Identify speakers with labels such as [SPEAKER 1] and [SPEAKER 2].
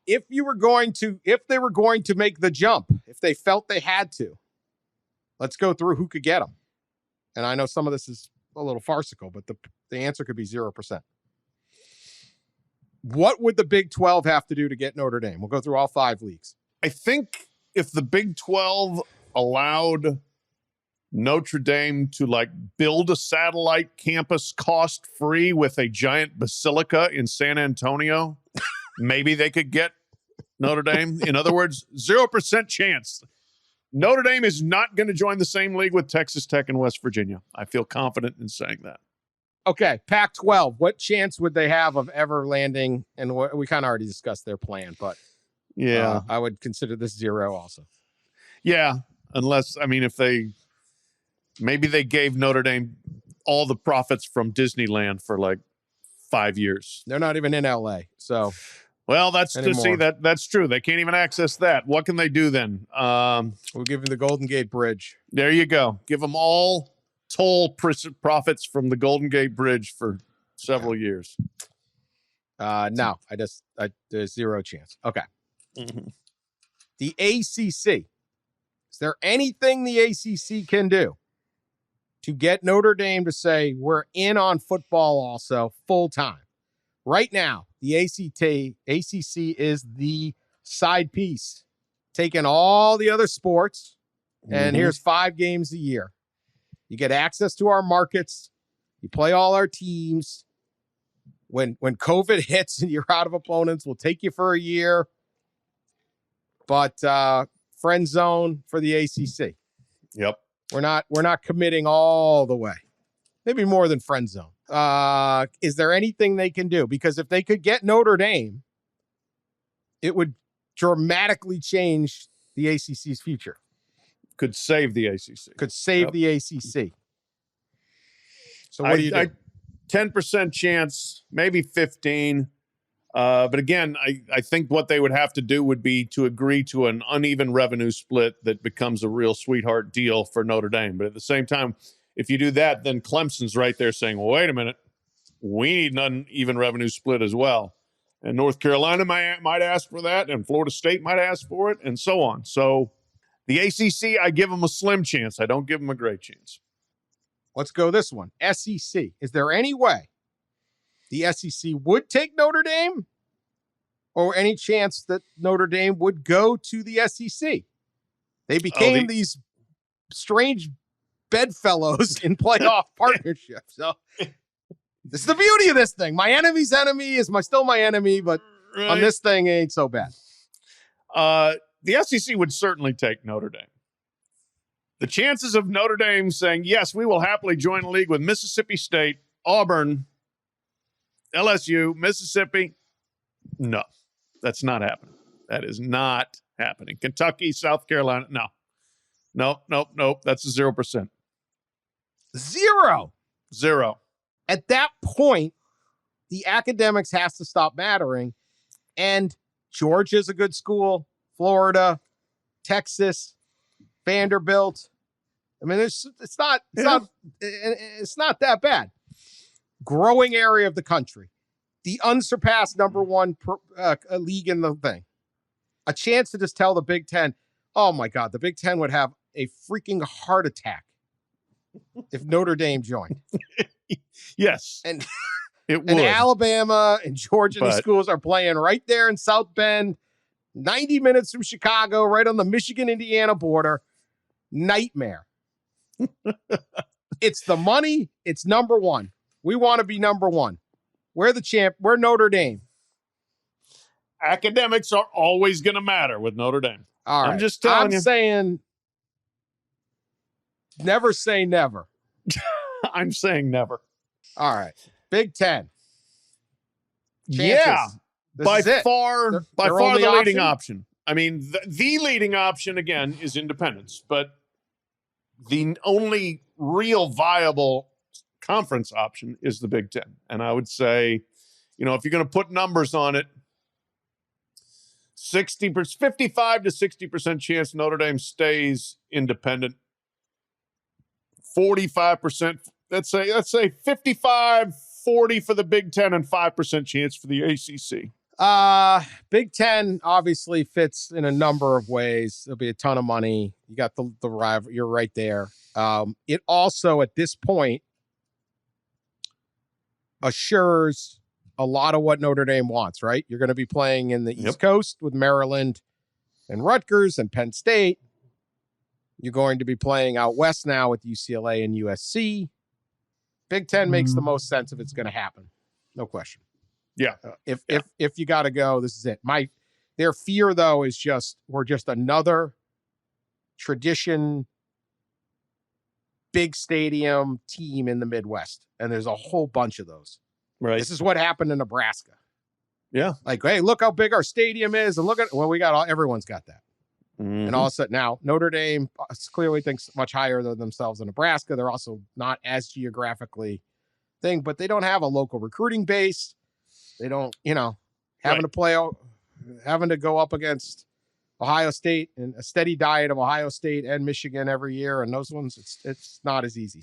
[SPEAKER 1] if they were going to make the jump, if they felt they had to, let's go through who could get them. And I know some of this is a little farcical, but the answer could be 0%. What would the Big 12 have to do to get Notre Dame? We'll go through all 5 leagues.
[SPEAKER 2] I think if the Big 12 allowed Notre Dame to build a satellite campus cost-free with a giant basilica in San Antonio, maybe they could get Notre Dame. In other words, 0% chance. Notre Dame is not going to join the same league with Texas Tech and West Virginia. I feel confident in saying that.
[SPEAKER 1] Okay, Pac-12, what chance would they have of ever landing? And we kind of already discussed their plan, but
[SPEAKER 2] yeah,
[SPEAKER 1] I would consider this 0 also.
[SPEAKER 2] Yeah, unless, if maybe they gave Notre Dame all the profits from Disneyland for 5 years.
[SPEAKER 1] They're not even in LA, so.
[SPEAKER 2] Well, that's true. They can't even access that. What can they do then?
[SPEAKER 1] We'll give them the Golden Gate Bridge.
[SPEAKER 2] There you go. Give them all toll profits from the Golden Gate Bridge for several years.
[SPEAKER 1] No, there's 0 chance. Okay.
[SPEAKER 2] Mm-hmm.
[SPEAKER 1] The ACC. Is there anything the ACC can do to get Notre Dame to say we're in on football also full time? Right now, the ACC is the side piece, taking all the other sports, and here's 5 games a year. You get access to our markets. You play all our teams. When COVID hits and you're out of opponents, we'll take you for a year. But friend zone for the ACC.
[SPEAKER 2] Yep.
[SPEAKER 1] We're not committing all the way. Maybe more than friend zone. Is there anything they can do? Because if they could get Notre Dame, it would dramatically change the ACC's future.
[SPEAKER 2] Could save the ACC.
[SPEAKER 1] Could save the ACC. So what do you do?
[SPEAKER 2] 10% chance, maybe 15. But again, I think what they would have to do would be to agree to an uneven revenue split that becomes a real sweetheart deal for Notre Dame. But at the same time, if you do that, then Clemson's right there saying, well, wait a minute, we need an uneven revenue split as well. And North Carolina might ask for that, and Florida State might ask for it, and so on. So the ACC, I give them a slim chance. I don't give them a great chance.
[SPEAKER 1] Let's go this one. SEC. Is there any way the SEC would take Notre Dame, or any chance that Notre Dame would go to the SEC? They became these strange bedfellows in playoff partnerships. So this is the beauty of this thing. My enemy's enemy is still my enemy, but on this thing, it ain't so bad.
[SPEAKER 2] The SEC would certainly take Notre Dame. The chances of Notre Dame saying, yes, we will happily join a league with Mississippi State, Auburn, LSU, Mississippi, no, that's not happening. That is not happening. Kentucky, South Carolina, no. Nope. That's a 0%.
[SPEAKER 1] 0. At that point, the academics has to stop mattering. And Georgia's a good school. Florida, Texas, Vanderbilt. I mean, it's not that bad. Growing area of the country. The unsurpassed number 1 league in the thing. A chance to just tell the Big Ten, oh my God, the Big Ten would have a freaking heart attack if Notre Dame joined.
[SPEAKER 2] Yes.
[SPEAKER 1] And
[SPEAKER 2] it would.
[SPEAKER 1] And Alabama and Georgia, these schools are playing right there in South Bend, 90 minutes from Chicago, right on the Michigan-Indiana border. Nightmare. It's the money. It's number 1. We want to be number 1. We're the champ. We're Notre Dame.
[SPEAKER 2] Academics are always going to matter with Notre Dame.
[SPEAKER 1] All right.
[SPEAKER 2] I'm just telling you.
[SPEAKER 1] I'm saying never say never.
[SPEAKER 2] I'm saying never.
[SPEAKER 1] All right. Big Ten. Chances.
[SPEAKER 2] Yeah.
[SPEAKER 1] This
[SPEAKER 2] by
[SPEAKER 1] is
[SPEAKER 2] far
[SPEAKER 1] They're
[SPEAKER 2] the leading option. I mean, the leading option, again, is independence. But the only real viable conference option is the Big Ten. And I would say, if you're going to put numbers on it, 55 to 60% chance Notre Dame stays independent. 45%, let's say 55, 40 for the Big Ten, and 5% chance for the ACC.
[SPEAKER 1] Big Ten obviously fits in a number of ways. There'll be a ton of money. You got the rival. You're right there. It also at this point assures a lot of what Notre Dame wants, right? You're going to be playing in the East Coast with Maryland and Rutgers and Penn State. You're going to be playing out west now with UCLA and USC. Big Ten makes the most sense if it's going to happen. No question.
[SPEAKER 2] Yeah.
[SPEAKER 1] If you got to go, this is it. Their fear though is we're just another tradition big stadium team in the Midwest, and there's a whole bunch of those.
[SPEAKER 2] Right.
[SPEAKER 1] This is what happened in Nebraska.
[SPEAKER 2] Yeah.
[SPEAKER 1] Like, hey, look how big our stadium is, and look at everyone's got that. Mm-hmm. And all of a sudden now Notre Dame clearly thinks much higher than themselves in Nebraska. They're also not as geographically but they don't have a local recruiting base. They don't, having to go up against Ohio State and a steady diet of Ohio State and Michigan every year. And those ones, it's not as easy.